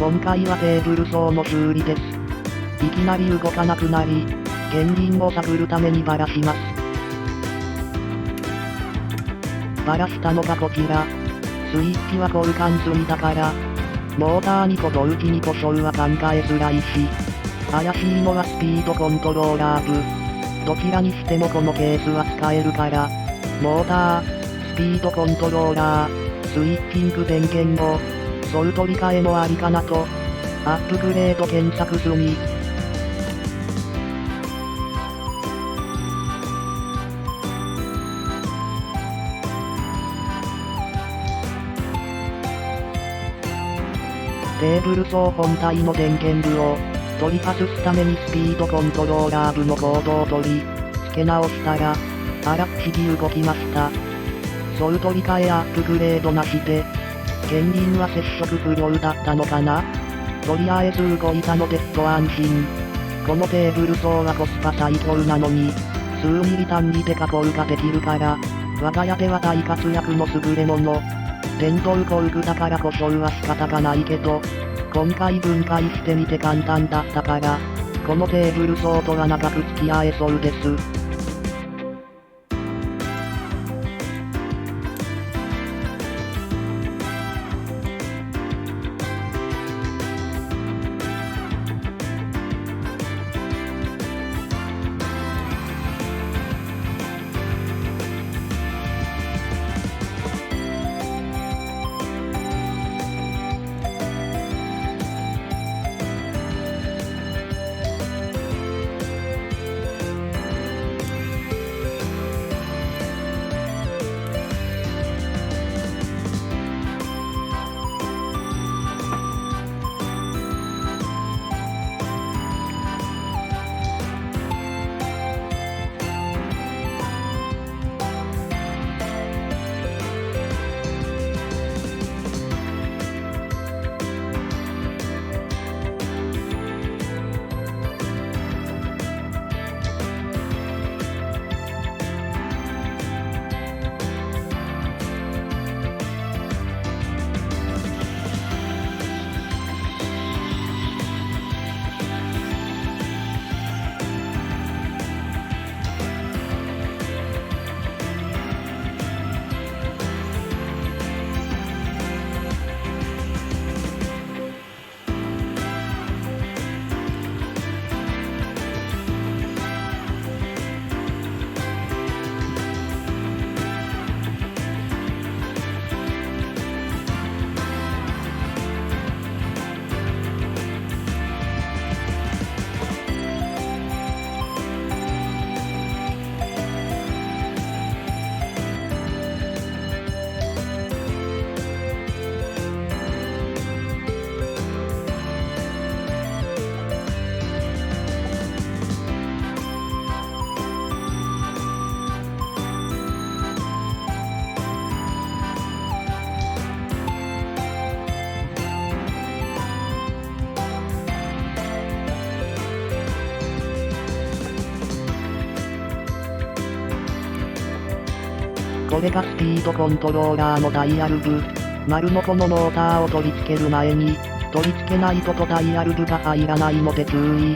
今回はテーブル層の修理です。いきなり動かなくなり、原因を探るためにばらします。ばらしたのがこちら。スイッチは交換済みだから、モーターにと同時に故障は考えづらいし、怪しいのはスピードコントローラー部。どちらにしてもこのケースは使えるから、モーター、スピードコントローラー、スイッチング電源を、ソル取り替えもありかなと。アップグレード検索済み。テーブル層本体の電源部を取り外すためにスピードコントローラー部のコードを取り、付け直したら、あら不思議動きました。ソル取り替えアップグレードなしで、原因は接触不良だったのかな？とりあえず動いたのですと安心。このテーブル層はコスパ最強なのに、数ミリ単位で加工ができるから、我が家では大活躍の優れもの。電動工具だから故障は仕方がないけど、今回分解してみて簡単だったから、このテーブル層とは長く付き合えそうです。これがスピードコントローラーのダイヤル部。丸のこのモーターを取り付ける前に、取り付けないとダイヤル部が入らないので注意。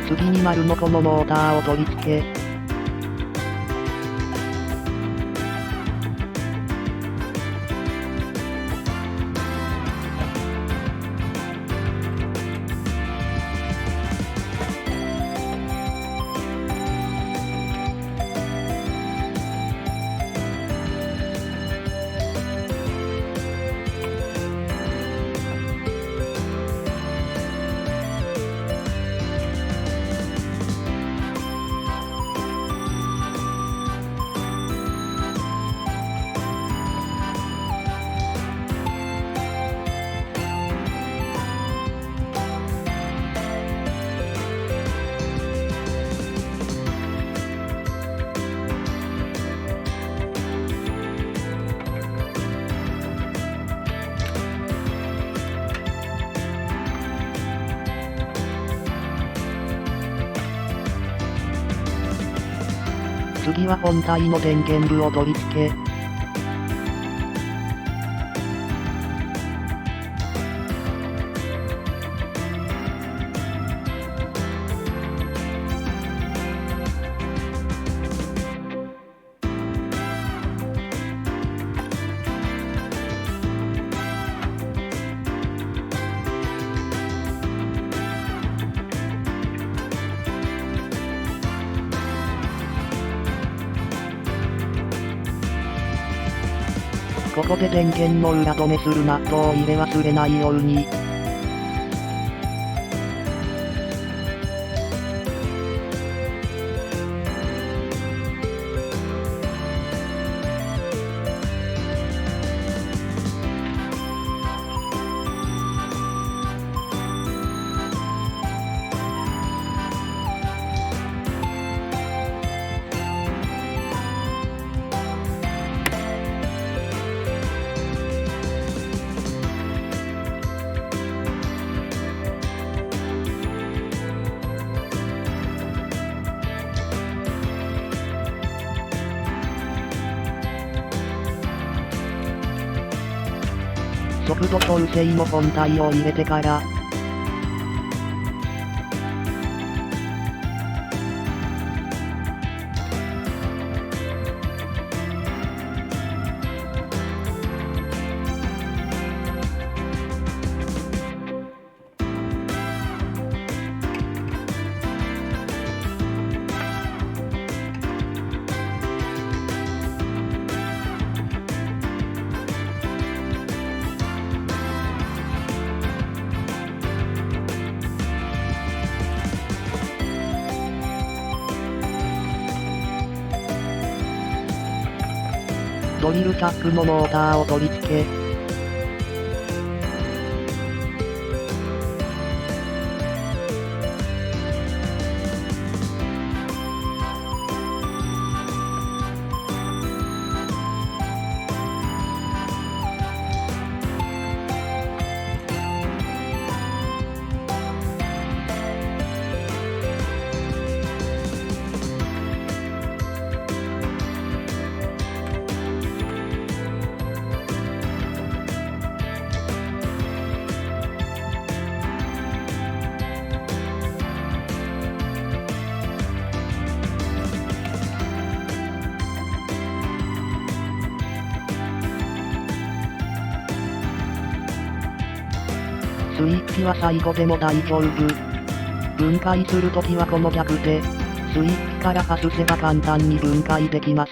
次に丸のこのモーターを取り付け、次は本体の電源部を取り付け、ここで電源の裏止めするナットを入れ忘れないように。速度調整の本体を入れてから、ドリルチャックのモーターを取り付け、スイッチは最後でも大丈夫。分解するときはこの逆で、スイッチから外せば簡単に分解できます。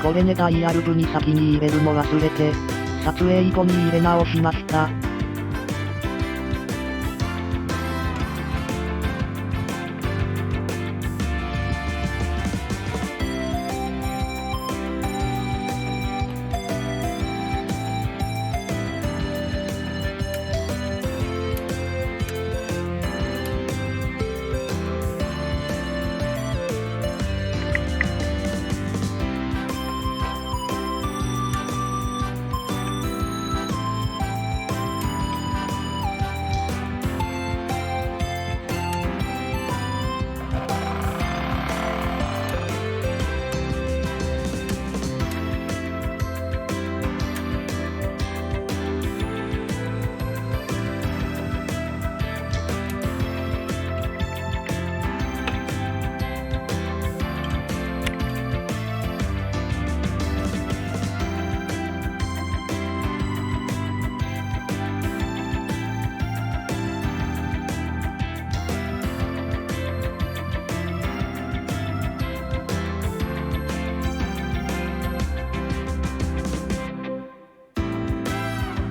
これねダイヤル部に先に入れるの忘れて、撮影後に入れ直しました。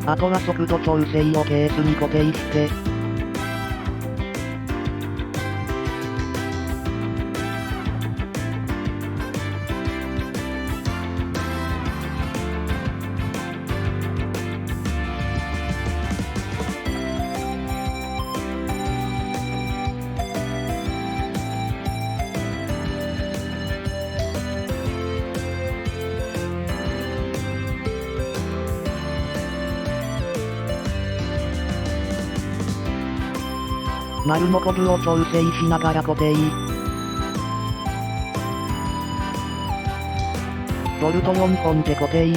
あとは速度調整をケースに固定して、丸のコブを調整しながら固定。ボルト4本で固定。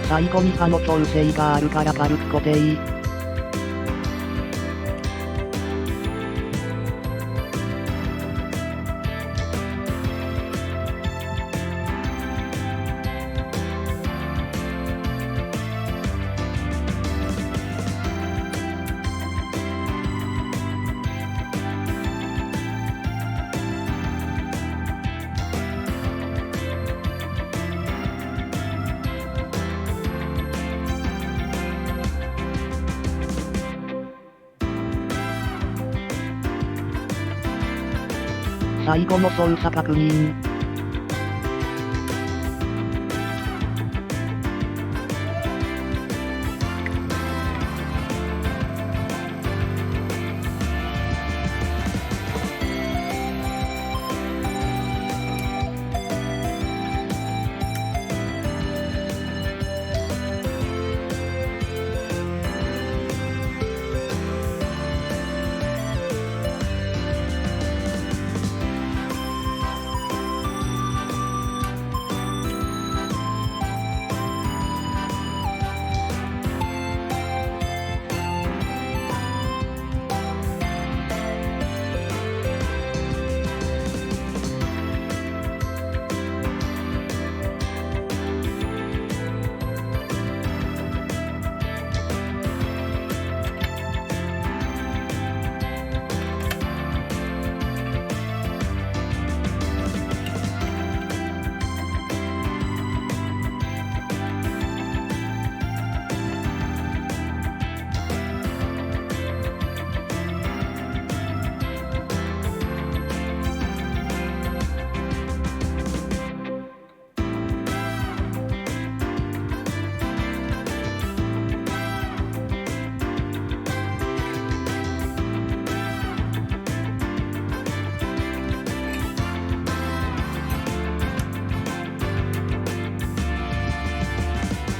最後に刃の調整があるから軽く固定。最後の操作確認。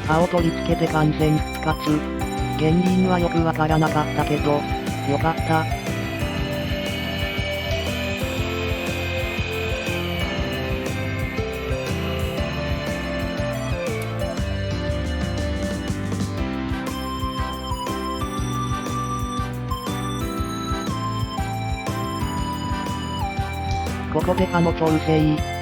刃を取り付けて完全復活。原因はよくわからなかったけど、よかった。ここで刃の調整。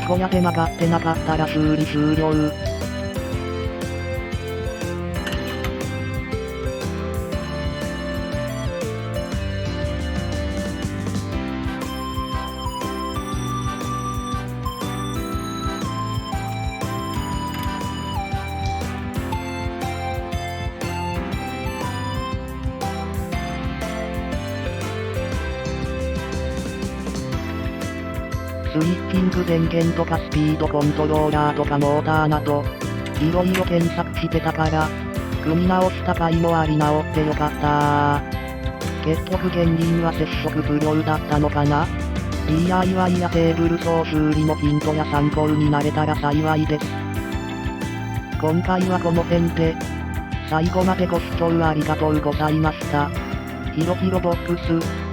こや手曲がってなかったら修理終了。スイッチング電源とかスピードコントローラーとかモーターなど、いろいろ検索してたから、組み直した甲斐もあり直ってよかった結局原因は接触不良だったのかな。 DIY やテーブル総修理のヒントや参考になれたら幸いです。今回はこの辺で、最後までご視聴ありがとうございました。ひろひろボックス。